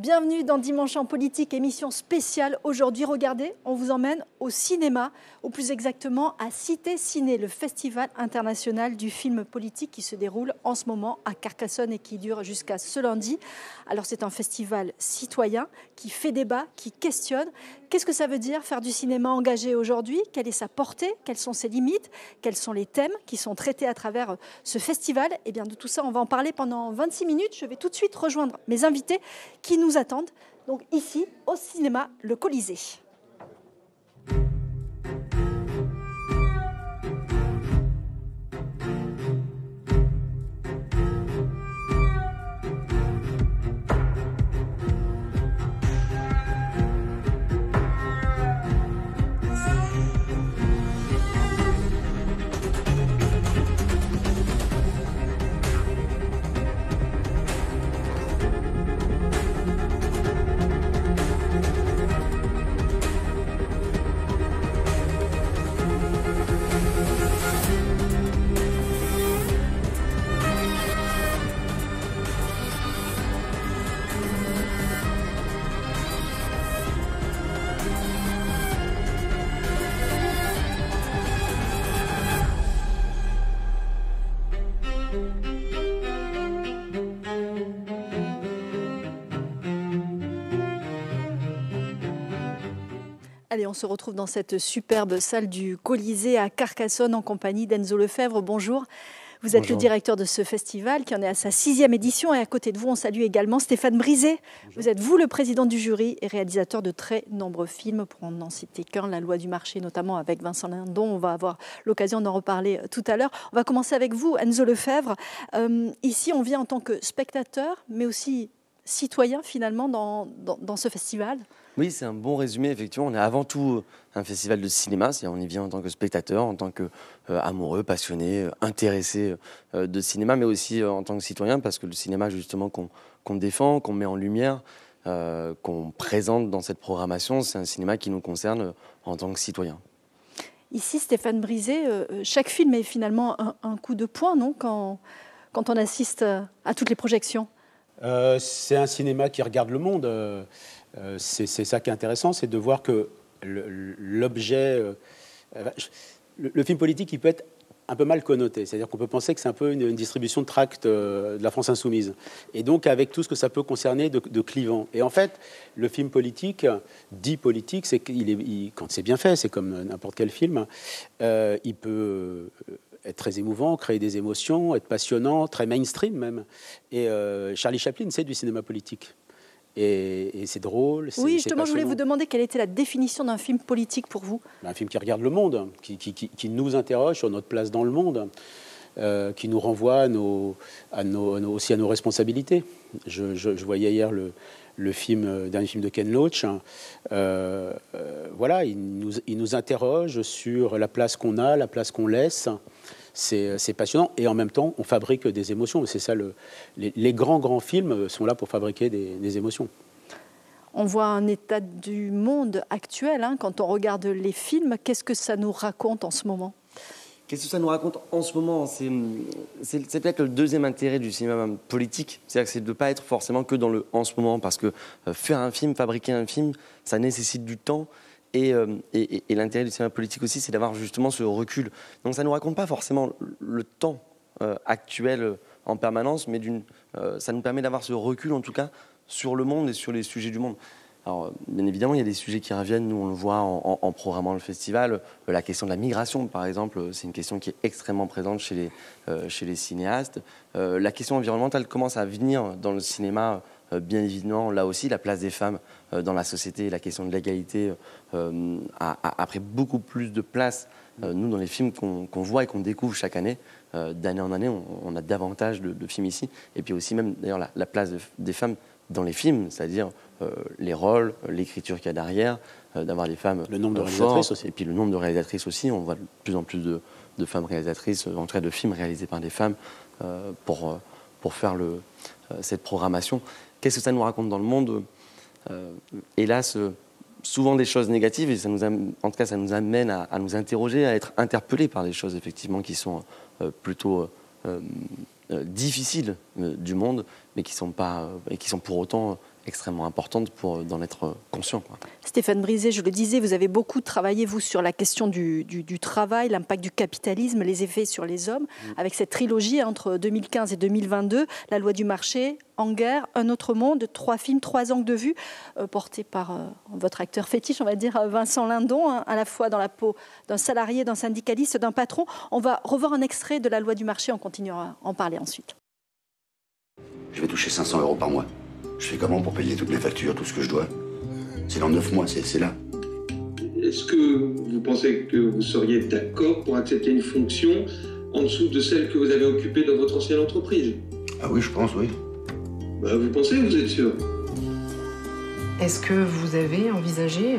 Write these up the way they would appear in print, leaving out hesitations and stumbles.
bienvenue dans Dimanche en politique, émission spéciale. Aujourd'hui, regardez, on vous emmène au cinéma, ou plus exactement à Cité Ciné, le festival international du film politique qui se déroule en ce moment à Carcassonne et qui dure jusqu'à ce lundi. Alors c'est un festival citoyen qui fait débat, qui questionne. Qu'est-ce que ça veut dire faire du cinéma engagé aujourd'hui? Quelle est sa portée? Quelles sont ses limites? Quels sont les thèmes qui sont traités à travers ce festival? Et bien de tout ça, on va en parler pendant 26 minutes. Je vais tout de suite rejoindre mes invités qui nous attendent, donc ici au cinéma Le Colisée. Allez, on se retrouve dans cette superbe salle du Colisée à Carcassonne en compagnie d'Enzo Lefebvre. Bonjour. Vous êtes Bonjour. le directeur de ce festival qui en est à sa 6e édition et à côté de vous, on salue également Stéphane Brisé. Bonjour. Vous êtes vous le président du jury et réalisateur de très nombreux films, pour n'en citer qu'un, La Loi du marché notamment avec Vincent Lindon. On va avoir l'occasion d'en reparler tout à l'heure. On va commencer avec vous, Enzo Lefebvre. Ici, on vient en tant que spectateur, mais aussi citoyen finalement dans ce festival. Oui, c'est un bon résumé, effectivement. On est avant tout un festival de cinéma, c'est-à-dire on y vient en tant que spectateur, en tant qu'amoureux, passionné, intéressé de cinéma, mais aussi en tant que citoyen, parce que le cinéma, justement, qu'on défend, qu'on met en lumière, qu'on présente dans cette programmation, c'est un cinéma qui nous concerne en tant que citoyen. Ici, Stéphane Brisé, chaque film est finalement un coup de poing, non, quand on assiste à toutes les projections? C'est un cinéma qui regarde le monde. C'est ça qui est intéressant, c'est de voir que l'objet... le film politique, il peut être un peu mal connoté. C'est-à-dire qu'on peut penser que c'est un peu une distribution de tracts de la France insoumise. Et donc, avec tout ce que ça peut concerner de clivant. Et en fait, le film politique, dit politique, c'est quand c'est bien fait, c'est comme n'importe quel film, il peut... être très émouvant, créer des émotions, être passionnant, très mainstream même. Et Charlie Chaplin, c'est du cinéma politique. Et c'est drôle. Oui, justement, je voulais vous demander quelle était la définition d'un film politique pour vous. Un film qui regarde le monde, qui nous interroge sur notre place dans le monde, qui nous renvoie aussi à nos responsabilités. Je voyais hier le dernier film de Ken Loach. Voilà, il nous interroge sur la place qu'on a, la place qu'on laisse. C'est passionnant et en même temps, on fabrique des émotions. C'est ça, les grands films sont là pour fabriquer des émotions. On voit un état du monde actuel, hein, quand on regarde les films. Qu'est-ce que ça nous raconte en ce moment? Qu'est-ce que ça nous raconte en ce moment? C'est peut-être le deuxième intérêt du cinéma politique. C'est-à-dire que c'est de ne pas être forcément que dans le « en ce moment », parce que faire un film, fabriquer un film, ça nécessite du temps. Et l'intérêt du cinéma politique aussi, c'est d'avoir justement ce recul. Donc ça ne nous raconte pas forcément le temps actuel en permanence, mais ça nous permet d'avoir ce recul, en tout cas, sur le monde et sur les sujets du monde. Alors, bien évidemment, il y a des sujets qui reviennent, nous on le voit en programmant le festival. La question de la migration, par exemple, c'est une question qui est extrêmement présente chez les cinéastes. La question environnementale commence à venir dans le cinéma. Bien évidemment, là aussi, la place des femmes dans la société, la question de l'égalité a pris beaucoup plus de place. Nous, dans les films qu'on voit et qu'on découvre chaque année, d'année en année, on a davantage de films ici. Et puis aussi, même d'ailleurs, la place des femmes dans les films, c'est-à-dire les rôles, l'écriture qu'il y a derrière, d'avoir des femmes. Le nombre de réalisatrices aussi. Et puis le nombre de réalisatrices aussi. On voit de plus en plus de femmes réalisatrices, en tout cas de films réalisés par des femmes, pour faire cette programmation. Qu'est-ce que ça nous raconte dans le monde? Hélas, souvent des choses négatives, et en tout cas ça nous amène à nous interroger, à être interpellés par des choses effectivement qui sont plutôt difficiles du monde, mais qui sont pour autant extrêmement importante pour d'en être conscient, quoi. Stéphane Brisé, je le disais, vous avez beaucoup travaillé, vous, sur la question du travail, l'impact du capitalisme, les effets sur les hommes, avec cette trilogie entre 2015 et 2022, La loi du marché, En guerre, Un autre monde, 3 films, 3 angles de vue, portés par votre acteur fétiche, on va dire, Vincent Lindon, à la fois dans la peau d'un salarié, d'un syndicaliste, d'un patron. On va revoir un extrait de La loi du marché, on continuera à en parler ensuite. Je vais toucher 500 € par mois. Je fais comment pour payer toutes mes factures, tout ce que je dois? C'est dans 9 mois, c'est là. Est-ce que vous pensez que vous seriez d'accord pour accepter une fonction en dessous de celle que vous avez occupée dans votre ancienne entreprise? Ah oui, je pense, oui. Bah, vous pensez, vous êtes sûr? Est-ce que vous avez envisagé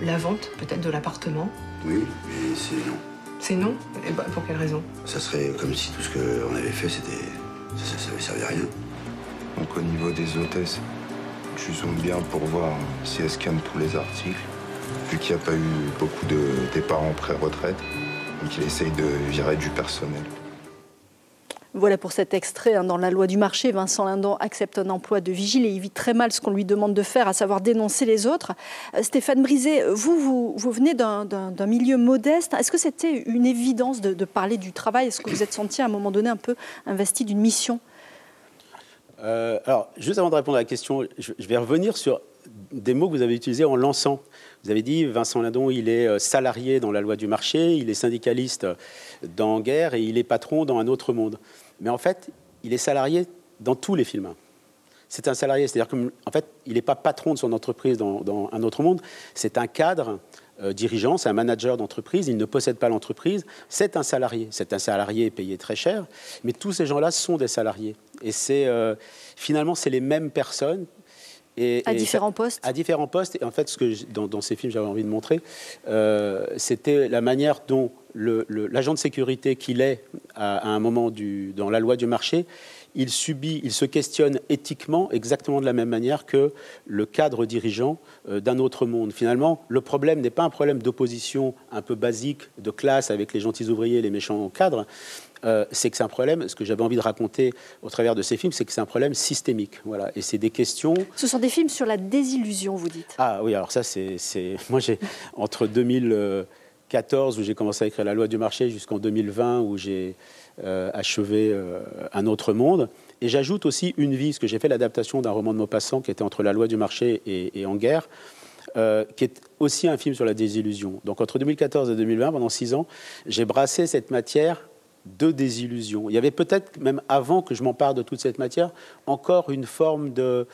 la vente peut-être de l'appartement? Oui, mais c'est non. C'est non? Et bah, pour quelle raison? Ça serait comme si tout ce qu'on avait fait, c'était... ça avait servi à rien. Donc au niveau des hôtesses, je zoome bien pour voir si elles scannent tous les articles. Vu qu'il n'y a pas eu beaucoup de départs en pré-retraite, donc il essaye de virer du personnel. Voilà pour cet extrait. Dans La loi du marché, Vincent Lindon accepte un emploi de vigile et évite très mal ce qu'on lui demande de faire, à savoir dénoncer les autres. Stéphane Brisé, vous venez d'un milieu modeste. Est-ce que c'était une évidence de parler du travail? Est-ce que vous êtes senti à un moment donné un peu investi d'une mission? Alors, juste avant de répondre à la question, je vais revenir sur des mots que vous avez utilisés en lançant. Vous avez dit, Vincent Lindon, il est salarié dans La loi du marché, il est syndicaliste dans Guerre et il est patron dans Un autre monde. Mais en fait, il est salarié dans tous les films. C'est un salarié, c'est-à-dire qu'en fait, il n'est pas patron de son entreprise dans Un autre monde, c'est un cadre dirigeant, c'est un manager d'entreprise, il ne possède pas l'entreprise, c'est un salarié payé très cher, mais tous ces gens-là sont des salariés. Et finalement, c'est les mêmes personnes. À différents postes. À différents postes. Et en fait, ce que dans ces films, j'avais envie de montrer, c'était la manière dont l'agent de sécurité qu'il est à un moment dans La loi du marché, il se questionne éthiquement exactement de la même manière que le cadre dirigeant d'Un autre monde. Finalement, le problème n'est pas un problème d'opposition un peu basique, de classe avec les gentils ouvriers et les méchants cadres. C'est que c'est un problème, ce que j'avais envie de raconter au travers de ces films, c'est que c'est un problème systémique. Voilà. Et c'est des questions... Ce sont des films sur la désillusion, vous dites. Ah oui, alors ça, moi, entre 2014, où j'ai commencé à écrire La loi du marché, jusqu'en 2020, où j'ai achevé Un autre monde. Et j'ajoute aussi Une vie, parce que j'ai fait l'adaptation d'un roman de Maupassant qui était entre La loi du marché et En guerre, qui est aussi un film sur la désillusion. Donc entre 2014 et 2020, pendant 6 ans, j'ai brassé cette matière de désillusion. Il y avait peut-être, même avant que je m'empare de toute cette matière, encore une forme il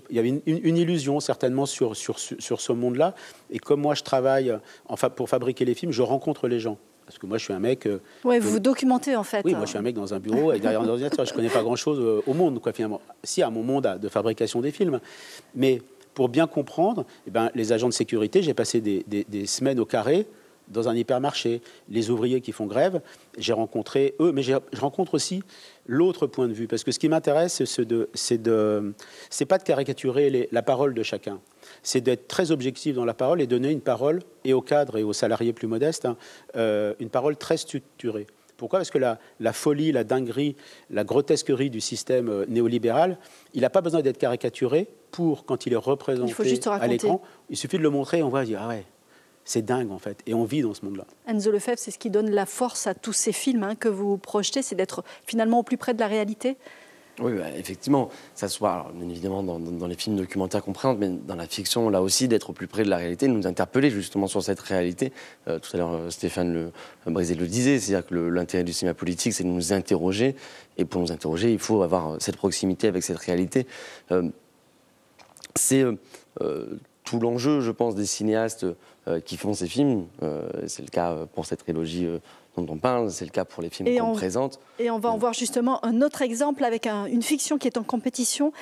y avait une illusion certainement sur ce monde-là. Et comme moi je travaille pour fabriquer les films, je rencontre les gens. Parce que moi je suis un mec... Oui, vous vous documentez en fait. Oui, moi je suis un mec dans un bureau et derrière un ordinateur. Je ne connais pas grand-chose au monde, quoi, finalement. Si, à mon monde de fabrication des films. Mais pour bien comprendre, les agents de sécurité, j'ai passé des semaines au carré dans un hypermarché. Les ouvriers qui font grève, j'ai rencontré eux, mais je rencontre aussi l'autre point de vue. Parce que ce qui m'intéresse, c'est pas de caricaturer la parole de chacun. C'est d'être très objectif dans la parole et donner une parole, et aux cadres et aux salariés plus modestes, une parole très structurée. Pourquoi? Parce que la folie, la dinguerie, la grotesquerie du système néolibéral, il n'a pas besoin d'être caricaturé pour, quand il est représenté à l'écran, il suffit de le montrer et on va dire « Ah ouais, c'est dingue en fait », et on vit dans ce monde-là. Enzo Lefebvre, c'est ce qui donne la force à tous ces films que vous projetez, c'est d'être finalement au plus près de la réalité. Oui, effectivement, ça soit alors, bien évidemment dans les films documentaires qu'on présente, mais dans la fiction, là aussi, d'être au plus près de la réalité, de nous interpeller justement sur cette réalité. Tout à l'heure, Stéphane Brisé le disait, c'est-à-dire que l'intérêt du cinéma politique, c'est de nous interroger, et pour nous interroger, il faut avoir cette proximité avec cette réalité. C'est tout l'enjeu, je pense, des cinéastes qui font ces films. C'est le cas pour cette trilogie dont on parle, c'est le cas pour les films qu'on présente. Et on va en voir justement un autre exemple avec une fiction qui est en compétition,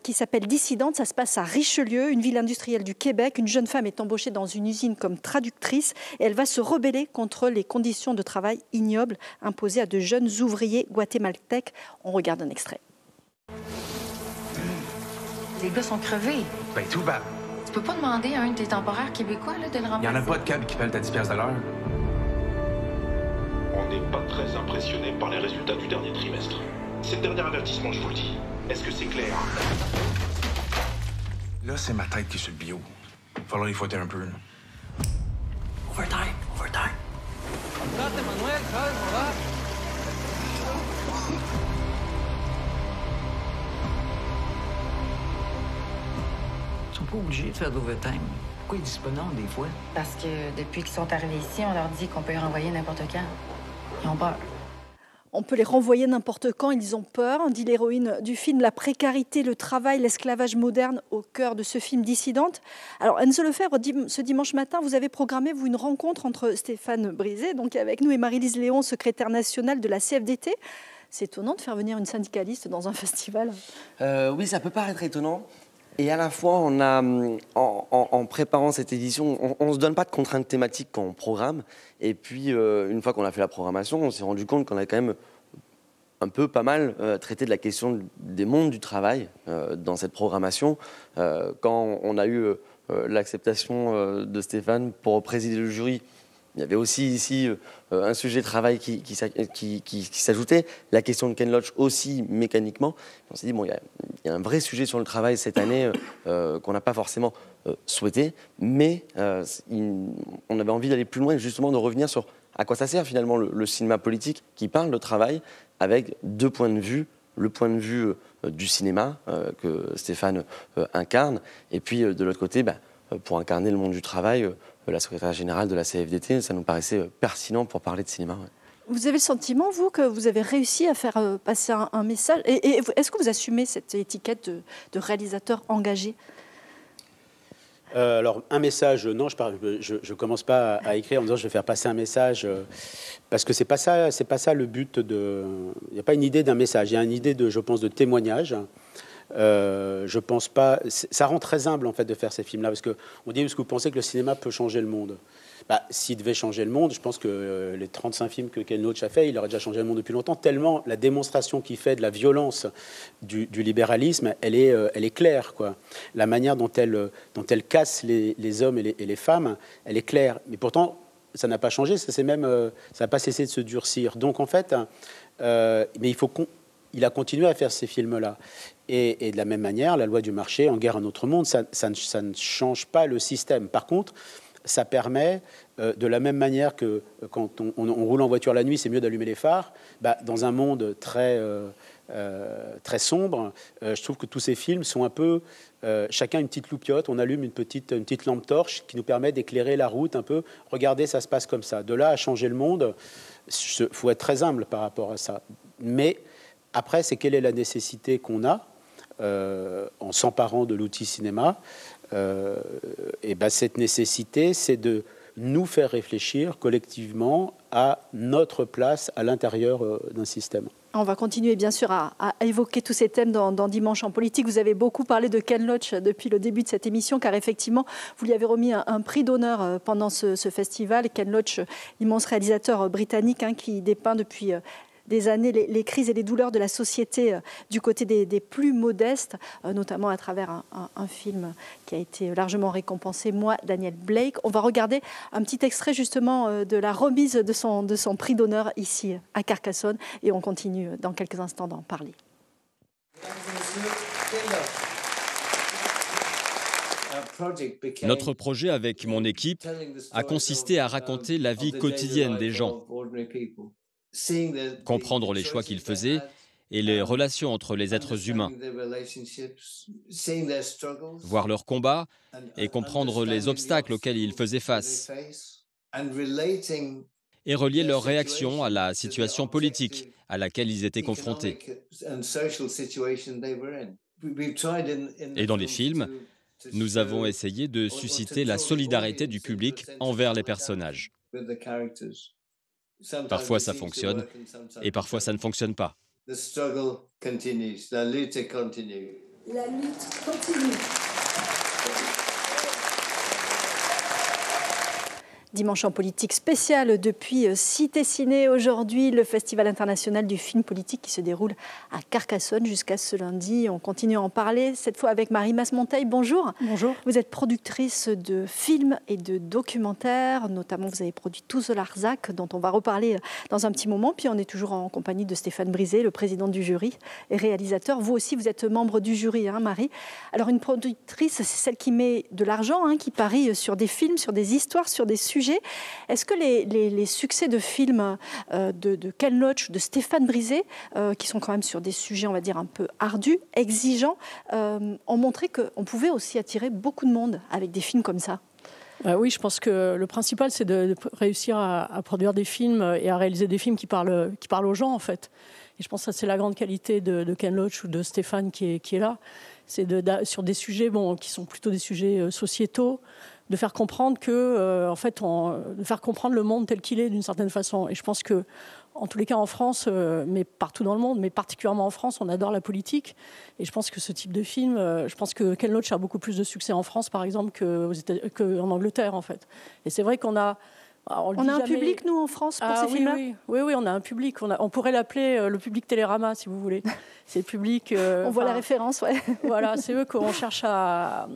qui s'appelle Dissidente. Ça se passe à Richelieu, une ville industrielle du Québec. Une jeune femme est embauchée dans une usine comme traductrice et elle va se rebeller contre les conditions de travail ignobles imposées à de jeunes ouvriers guatémaltèques. On regarde un extrait. Les gars sont crevés. Ben tout bas. Tu peux pas demander à un de tes temporaires québécois de le remplacer? Il n'y en a pas de câble qui pèle à 10$ de l'heure. On n'est pas très impressionné par les résultats du dernier trimestre. C'est le dernier avertissement, je vous le dis. Est-ce que c'est clair? Là, c'est ma tête qui est sur le bio. Il va falloir y fouetter un peu. Là. Overtime, overtime. Ils sont pas obligés de faire d'overtime. Pourquoi ils disent pas non des fois? Parce que depuis qu'ils sont arrivés ici, on leur dit qu'on peut les renvoyer n'importe quand. Ils ont peur. On peut les renvoyer n'importe quand, ils ont peur, dit l'héroïne du film. La précarité, le travail, l'esclavage moderne au cœur de ce film dissidente. Alors Enzo Lefebvre, ce dimanche matin, vous avez programmé une rencontre entre Stéphane Brisé, donc avec nous, et Marie-Lise Léon, secrétaire nationale de la CFDT. C'est étonnant de faire venir une syndicaliste dans un festival. Oui, ça peut paraître étonnant. Et à la fois, on a, en préparant cette édition, on ne se donne pas de contraintes thématiques quand on programme. Et puis, une fois qu'on a fait la programmation, on s'est rendu compte qu'on avait quand même pas mal traité de la question des mondes du travail dans cette programmation. Quand on a eu l'acceptation de Stéphane pour présider le jury, il y avait aussi ici un sujet de travail qui s'ajoutait, la question de Ken Loach aussi mécaniquement. On s'est dit, bon, il y a un vrai sujet sur le travail cette année qu'on n'a pas forcément souhaité, mais on avait envie d'aller plus loin et justement de revenir sur à quoi ça sert finalement le cinéma politique qui parle de travail avec deux points de vue. Le point de vue du cinéma que Stéphane incarne, et puis de l'autre côté, pour incarner le monde du travail, la secrétaire générale de la CFDT, ça nous paraissait pertinent pour parler de cinéma. Ouais. Vous avez le sentiment, vous, que vous avez réussi à faire passer un message, et est-ce que vous assumez cette étiquette de réalisateur engagé ? Alors, un message, non, je commence pas à écrire en disant je vais faire passer un message, parce que c'est pas ça le but de. Il n'y a pas une idée d'un message, il y a une idée je pense, de témoignage. Je pense pas. Ça rend très humble en fait de faire ces films-là, parce que on dit est-ce que vous pensez que le cinéma peut changer le monde ? S'il devait changer le monde, je pense que les 35 films que Ken Loach a fait, il aurait déjà changé le monde depuis longtemps. Tellement la démonstration qu'il fait de la violence du libéralisme, elle est claire, quoi. La manière dont elle casse les hommes et les femmes, elle est claire. Mais pourtant, ça n'a pas changé. Ça n'a pas cessé de se durcir. Donc en fait, mais il a continué à faire ces films-là. Et de la même manière, la loi du marché, En guerre un autre monde, ça ne change pas le système. Par contre, ça permet, de la même manière que quand on roule en voiture la nuit, c'est mieux d'allumer les phares, dans un monde très sombre, je trouve que tous ces films sont un peu, chacun une petite loupiote, on allume une petite lampe torche qui nous permet d'éclairer la route un peu. Regardez, ça se passe comme ça. De là à changer le monde, il faut être très humble par rapport à ça. Mais après, c'est quelle est la nécessité qu'on a en s'emparant de l'outil cinéma. Et cette nécessité, c'est de nous faire réfléchir collectivement à notre place à l'intérieur d'un système. On va continuer bien sûr à évoquer tous ces thèmes dans Dimanche en politique. Vous avez beaucoup parlé de Ken Loach depuis le début de cette émission, car effectivement, vous lui avez remis un prix d'honneur pendant ce festival. Ken Loach, immense réalisateur britannique qui dépeint depuis des années les crises et les douleurs de la société du côté des plus modestes, notamment à travers un film qui a été largement récompensé, Moi, Daniel Blake. On va regarder un petit extrait justement de la remise de son prix d'honneur ici à Carcassonne, et on continue dans quelques instants d'en parler. Notre projet avec mon équipe a consisté à raconter la vie quotidienne des gens, comprendre les choix qu'ils faisaient et les relations entre les êtres humains, voir leurs combats et comprendre les obstacles auxquels ils faisaient face, et relier leurs réactions à la situation politique à laquelle ils étaient confrontés. Et dans les films, nous avons essayé de susciter la solidarité du public envers les personnages. Parfois ça fonctionne et parfois ça ne fonctionne pas. La lutte continue. Dimanche en politique spéciale depuis Cité Ciné. Aujourd'hui, le Festival international du film politique qui se déroule à Carcassonne jusqu'à ce lundi. On continue à en parler, cette fois avec Marie Masmonteil. Bonjour. Bonjour. Vous êtes productrice de films et de documentaires. Notamment, vous avez produit Tous au Larzac, dont on va reparler dans un petit moment. Puis on est toujours en compagnie de Stéphane Brisé, le président du jury et réalisateur. Vous aussi, vous êtes membre du jury, hein, Marie. Alors, une productrice, c'est celle qui met de l'argent, hein, qui parie sur des films, sur des histoires, sur des sujets. Est-ce que les succès de films de Ken Loach, de Stéphane Brisé, qui sont quand même sur des sujets, on va dire, un peu ardus, exigeants, ont montré qu'on pouvait aussi attirer beaucoup de monde avec des films comme ça? Oui, je pense que le principal, c'est de réussir à produire des films et à réaliser des films qui parlent aux gens, en fait. Et je pense que ça, c'est la grande qualité de Ken Loach ou de Stéphane qui est là. C'est sur des sujets qui sont plutôt des sujets sociétaux, de faire comprendre de faire comprendre le monde tel qu'il est d'une certaine façon. Et je pense que, en tous les cas en France, mais partout dans le monde, mais particulièrement en France, on adore la politique. Et je pense que ce type de film, je pense que Ken Loach a beaucoup plus de succès en France, par exemple, qu'en Angleterre, en fait. Et c'est vrai qu'on a... On a un public, nous, en France, pour ces films-là? Oui, on a un public. On pourrait l'appeler le public Télérama, si vous voulez. C'est le public... on voit la référence, ouais. Voilà, c'est eux qu'on cherche à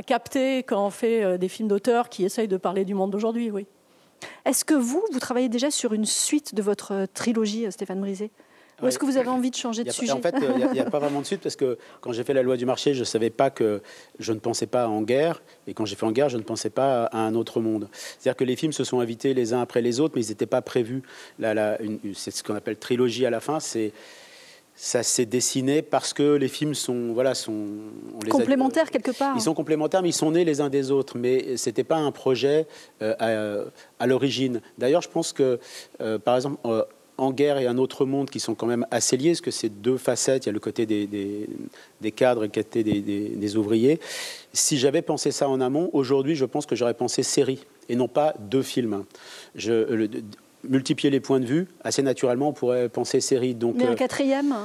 capter quand on fait des films d'auteurs qui essayent de parler du monde d'aujourd'hui, oui. Est-ce que vous travaillez déjà sur une suite de votre trilogie, Stéphane Brisé? Ou est-ce que vous avez envie de changer de sujet? En fait, il n'y a pas vraiment de suite, parce que quand j'ai fait La loi du marché, je ne pensais pas en guerre. Et quand j'ai fait En guerre, je ne pensais pas à un autre monde. C'est-à-dire que les films se sont invités les uns après les autres, mais ils n'étaient pas prévus. C'est ce qu'on appelle trilogie à la fin. Ça s'est dessiné parce que les films sont complémentaires quelque part. Ils sont complémentaires, mais ils sont nés les uns des autres. Mais ce n'était pas un projet à l'origine. D'ailleurs, je pense que, par exemple... En guerre et Un autre monde, qui sont quand même assez liés, parce que c'est deux facettes. Il y a le côté des cadres et le côté des ouvriers. Si j'avais pensé ça en amont, aujourd'hui, je pense que j'aurais pensé série et non pas deux films. Multiplier les points de vue, assez naturellement, on pourrait penser série. Donc, mais un quatrième?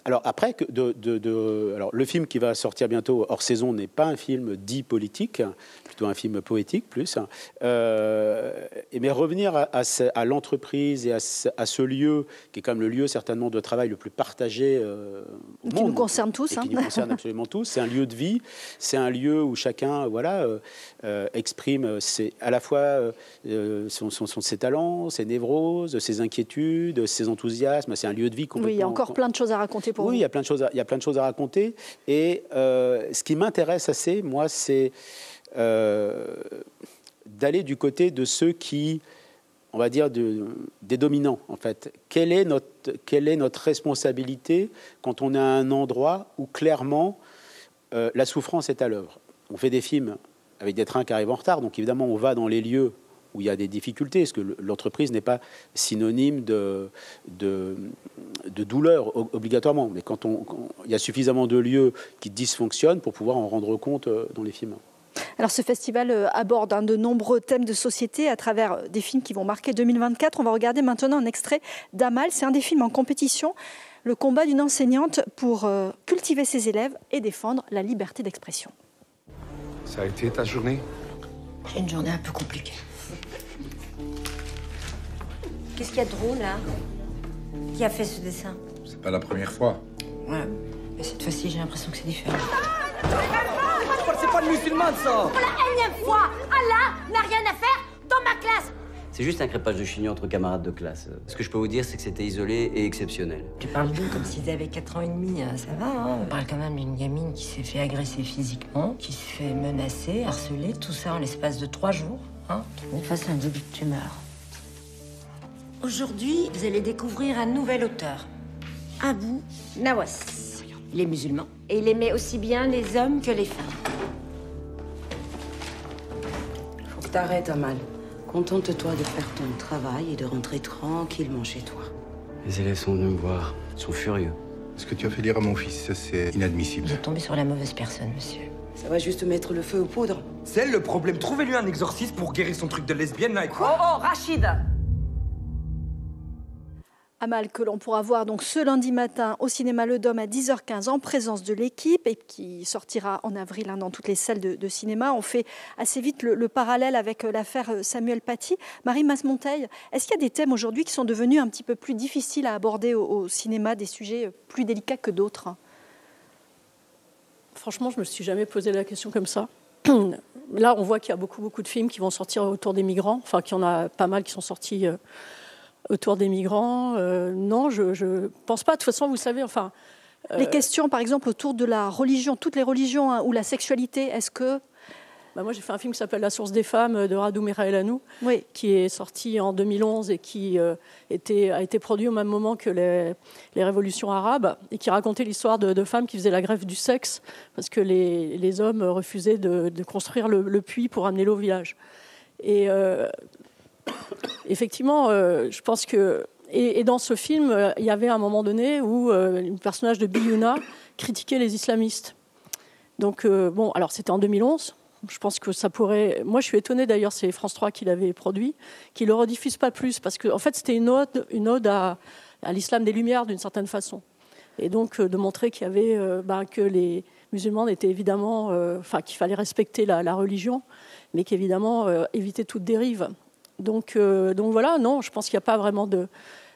Alors après, alors, le film qui va sortir bientôt hors saison n'est pas un film dit politique, plutôt un film poétique plus. Mais revenir à l'entreprise et à ce lieu, qui est quand même le lieu certainement de travail le plus partagé au monde. Qui nous concerne tous. Qui nous concerne absolument tous. C'est un lieu de vie, c'est un lieu où chacun exprime à la fois ses talents, ses névroses, ses inquiétudes, ses enthousiasmes. C'est un lieu de vie complètement... Oui, il y a encore plein de choses à raconter. Oui, il y a plein de choses à raconter. Et ce qui m'intéresse assez, moi, c'est d'aller du côté de ceux qui, on va dire, des dominants, en fait. Quelle est notre responsabilité quand on est à un endroit où, clairement, la souffrance est à l'œuvre? On fait des films avec des trains qui arrivent en retard, donc évidemment, on va dans les lieux où il y a des difficultés, parce que l'entreprise n'est pas synonyme de douleur obligatoirement. Mais quand il y a suffisamment de lieux qui dysfonctionnent pour pouvoir en rendre compte dans les films. Alors ce festival aborde de nombreux thèmes de société à travers des films qui vont marquer 2024. On va regarder maintenant un extrait d'Amal. C'est un des films en compétition, le combat d'une enseignante pour cultiver ses élèves et défendre la liberté d'expression. Ça a été ta journée? J'ai une journée un peu compliquée. Qu'est-ce qu'il y a de drôle, là? Qui a fait ce dessin? C'est pas la première fois. Ouais, mais cette fois-ci, j'ai l'impression que c'est différent. C'est pas le musulman, ça! Pour la énième fois, Allah n'a rien à faire dans ma classe! C'est juste un crépage de chignon entre camarades de classe. Ce que je peux vous dire, c'est que c'était isolé et exceptionnel. Tu parles d'eux comme s'ils avaient 4 ans et demi, ça va, hein? On parle quand même d'une gamine qui s'est fait agresser physiquement, qui se fait menacer, harceler, tout ça en l'espace de 3 jours, hein? Qui fasse un début de tumeur. Aujourd'hui, vous allez découvrir un nouvel auteur, Abou Nawas. Il est musulman et il aimait aussi bien les hommes que les femmes. Faut que t'arrêtes, Amal. Contente-toi de faire ton travail et de rentrer tranquillement chez toi. Les élèves sont venus me voir. Ils sont furieux. Ce que tu as fait lire à mon fils, ça c'est inadmissible. Vous êtes tombé sur la mauvaise personne, monsieur. Ça va juste mettre le feu aux poudres. C'est le problème. Trouvez-lui un exorciste pour guérir son truc de lesbienne, là. Oh, Rachid! Amal, que l'on pourra voir donc ce lundi matin au cinéma Le Dôme à 10h15 en présence de l'équipe et qui sortira en avril dans toutes les salles de cinéma. On fait assez vite le parallèle avec l'affaire Samuel Paty. Marie Masmonteil, est-ce qu'il y a des thèmes aujourd'hui qui sont devenus un petit peu plus difficiles à aborder au cinéma, des sujets plus délicats que d'autres? Franchement, je ne me suis jamais posé la question comme ça. Là, on voit qu'il y a beaucoup de films qui vont sortir autour des migrants, enfin qu'il y en a pas mal qui sont sortis autour des migrants. Non, je ne pense pas. De toute façon, vous savez, enfin... Les questions, par exemple, autour de la religion, toutes les religions, ou la sexualité, est-ce que... Moi, j'ai fait un film qui s'appelle La source des femmes de Radou Meraelanu, qui est sorti en 2011 et qui a été produit au même moment que les révolutions arabes et qui racontait l'histoire de femmes qui faisaient la grève du sexe parce que les hommes refusaient de construire le puits pour amener l'eau au village. Et effectivement, je pense que... Et dans ce film, il y avait un moment donné où le personnage de Billiouna critiquait les islamistes. Donc, bon, alors c'était en 2011. Je pense que ça pourrait... Moi, je suis étonnée d'ailleurs, c'est France 3 qui l'avait produit, qui ne le rediffuse pas plus, parce qu'en fait, c'était une ode à l'islam des Lumières, d'une certaine façon. Et donc, de montrer qu'il y avait... que les musulmans étaient évidemment... qu'il fallait respecter la religion, mais qu'évidemment, éviter toute dérive. Donc voilà, non, je pense qu'il n'y a pas vraiment de...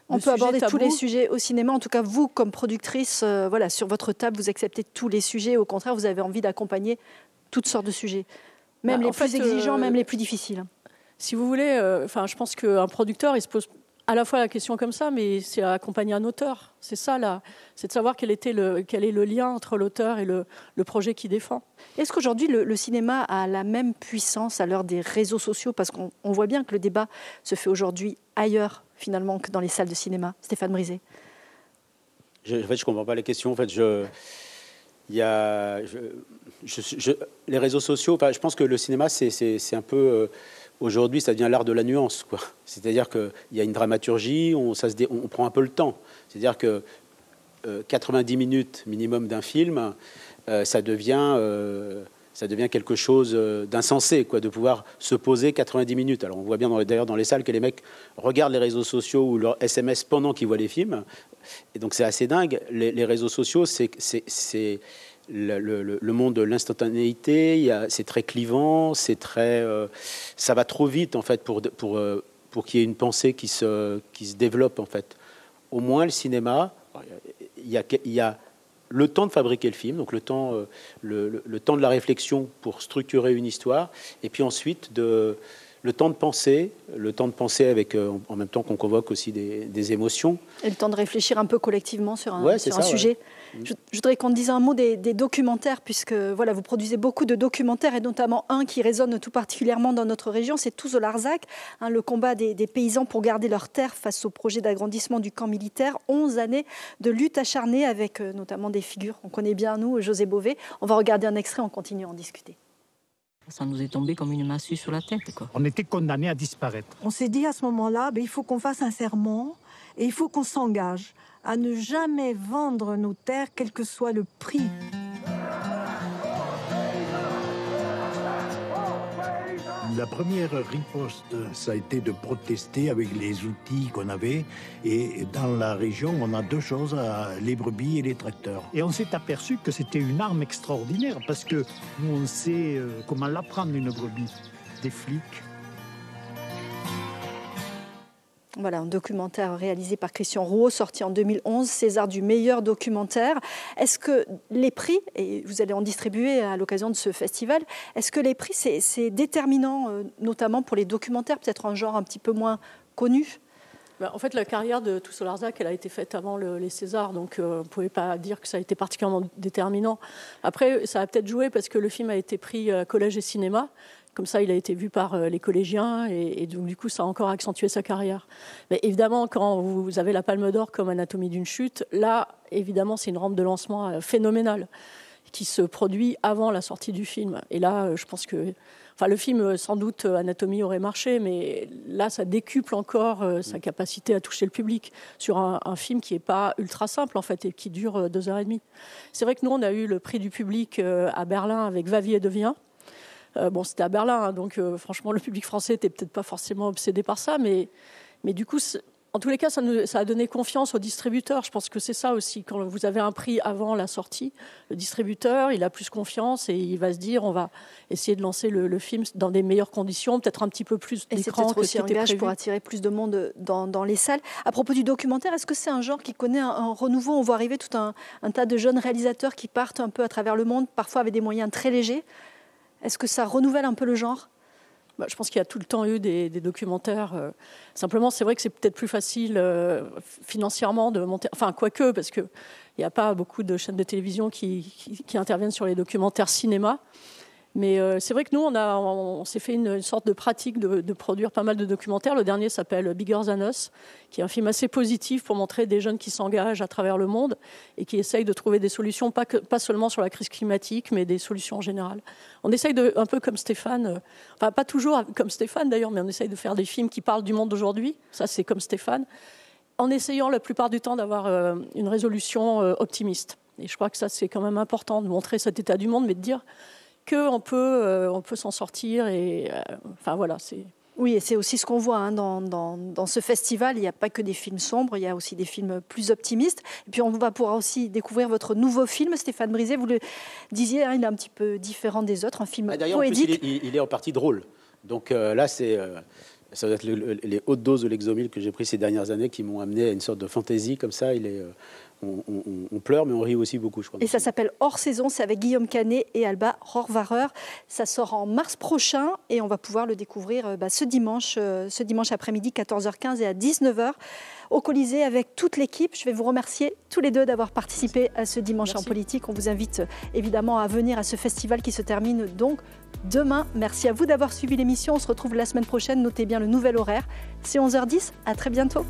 On peut aborder tous les sujets au cinéma. En tout cas, vous, comme productrice, sur votre table, vous acceptez tous les sujets. Au contraire, vous avez envie d'accompagner toutes sortes de sujets, même les plus exigeants, même les plus difficiles. Si vous voulez, je pense qu'un producteur, il se pose à la fois la question comme ça, mais c'est accompagner un auteur. C'est ça, là. C'est de savoir quel est le lien entre l'auteur et le projet qu'il défend. Est-ce qu'aujourd'hui, le cinéma a la même puissance à l'heure des réseaux sociaux? Parce qu'on voit bien que le débat se fait aujourd'hui ailleurs, finalement, que dans les salles de cinéma. Stéphane Brisé. Je ne comprends pas la question. En fait, les réseaux sociaux, je pense que le cinéma, c'est un peu... aujourd'hui, ça devient l'art de la nuance, quoi. C'est-à-dire qu'il y a une dramaturgie, on prend un peu le temps. C'est-à-dire que 90 minutes minimum d'un film, ça devient quelque chose d'insensé, quoi, de pouvoir se poser 90 minutes. Alors on voit bien d'ailleurs dans les salles que les mecs regardent les réseaux sociaux ou leurs SMS pendant qu'ils voient les films. Et donc c'est assez dingue. Les réseaux sociaux, c'est le monde de l'instantanéité. C'est très clivant, ça va trop vite en fait pour qu'il y ait une pensée qui se développe en fait. Au moins le cinéma, il y a le temps de fabriquer le film, donc le temps de la réflexion pour structurer une histoire, et puis ensuite le temps de penser avec en même temps qu'on convoque aussi des émotions. Et le temps de réfléchir un peu collectivement sur un sujet. Ouais. Je voudrais qu'on dise un mot des documentaires, puisque voilà, vous produisez beaucoup de documentaires, et notamment un qui résonne tout particulièrement dans notre région, c'est Tous au Larzac, le combat des paysans pour garder leurs terres face au projet d'agrandissement du camp militaire. 11 années de lutte acharnée avec notamment des figures. On connaît bien, nous, José Bové. On va regarder un extrait, on continue à en discuter. Ça nous est tombé comme une massue sur la tête, quoi. On était condamnés à disparaître. On s'est dit à ce moment-là, il faut qu'on fasse un serment et il faut qu'on s'engage à ne jamais vendre nos terres, quel que soit le prix. La première riposte, ça a été de protester avec les outils qu'on avait. Et dans la région, on a deux choses, les brebis et les tracteurs. Et on s'est aperçu que c'était une arme extraordinaire parce que nous, on sait comment l'apprendre, une brebis. Des flics. Voilà, un documentaire réalisé par Christian Rouault, sorti en 2011, César du meilleur documentaire. Est-ce que les prix, et vous allez en distribuer à l'occasion de ce festival, est-ce que les prix, c'est déterminant, notamment pour les documentaires, peut-être un genre un petit peu moins connu? En fait, la carrière de Tous au Larzac, elle a été faite avant les Césars, donc on ne pouvait pas dire que ça a été particulièrement déterminant. Après, ça a peut-être joué parce que le film a été pris à Collège et Cinéma. Comme ça, il a été vu par les collégiens et donc, du coup, ça a encore accentué sa carrière. Mais évidemment, quand vous avez la Palme d'Or comme Anatomie d'une chute, là, évidemment, c'est une rampe de lancement phénoménale qui se produit avant la sortie du film. Et là, je pense que... le film, sans doute, Anatomie aurait marché, mais là, ça décuple encore sa capacité à toucher le public sur un film qui n'est pas ultra simple, en fait, et qui dure 2h30. C'est vrai que nous, on a eu le prix du public à Berlin avec Va vie et devient. C'était à Berlin, donc franchement, le public français n'était peut-être pas forcément obsédé par ça, mais du coup, En tous les cas, ça a donné confiance aux distributeurs. Je pense que c'est ça aussi. Quand vous avez un prix avant la sortie, le distributeur, il a plus confiance et il va se dire on va essayer de lancer le film dans des meilleures conditions, peut-être un petit peu plus d'écran. Et c'est peut-être aussi un gage pour attirer plus de monde dans les salles. À propos du documentaire, est-ce que c'est un genre qui connaît un renouveau? On voit arriver tout un tas de jeunes réalisateurs qui partent un peu à travers le monde, parfois avec des moyens très légers. Est-ce que ça renouvelle un peu le genre? Je pense qu'il y a tout le temps eu des documentaires. Simplement, c'est vrai que c'est peut-être plus facile financièrement de monter. Enfin, quoique, parce qu'il n'y a pas beaucoup de chaînes de télévision qui interviennent sur les documentaires cinéma. Mais c'est vrai que nous, on s'est fait une sorte de pratique de produire pas mal de documentaires. Le dernier s'appelle Bigger Than Us, qui est un film assez positif pour montrer des jeunes qui s'engagent à travers le monde et qui essayent de trouver des solutions, pas seulement sur la crise climatique, mais des solutions en général. On essaye un peu comme Stéphane, enfin pas toujours comme Stéphane d'ailleurs, mais on essaye de faire des films qui parlent du monde d'aujourd'hui. Ça, c'est comme Stéphane, en essayant la plupart du temps d'avoir une résolution optimiste. Et je crois que ça, c'est quand même important de montrer cet état du monde, mais de dire qu'on peut s'en sortir. Et enfin voilà, c'est... Oui, et c'est aussi ce qu'on voit dans ce festival. Il n'y a pas que des films sombres, il y a aussi des films plus optimistes. Et puis on va pouvoir aussi découvrir votre nouveau film, Stéphane Brisé. Vous le disiez, il est un petit peu différent des autres, un film poétique. En plus, il est en partie drôle. Donc là, ça doit être les hautes doses de Lexomil que j'ai pris ces dernières années qui m'ont amené à une sorte de fantaisie comme ça. On pleure, mais on rit aussi beaucoup, je crois. Et ça s'appelle Hors Saison, c'est avec Guillaume Canet et Alba Rohrwacher. Ça sort en mars prochain et on va pouvoir le découvrir ce dimanche après-midi, 14h15 et à 19h au Colisée avec toute l'équipe. Je vais vous remercier tous les deux d'avoir participé à ce Dimanche en politique. On vous invite évidemment à venir à ce festival qui se termine donc demain. Merci à vous d'avoir suivi l'émission. On se retrouve la semaine prochaine. Notez bien le nouvel horaire. C'est 11h10. À très bientôt.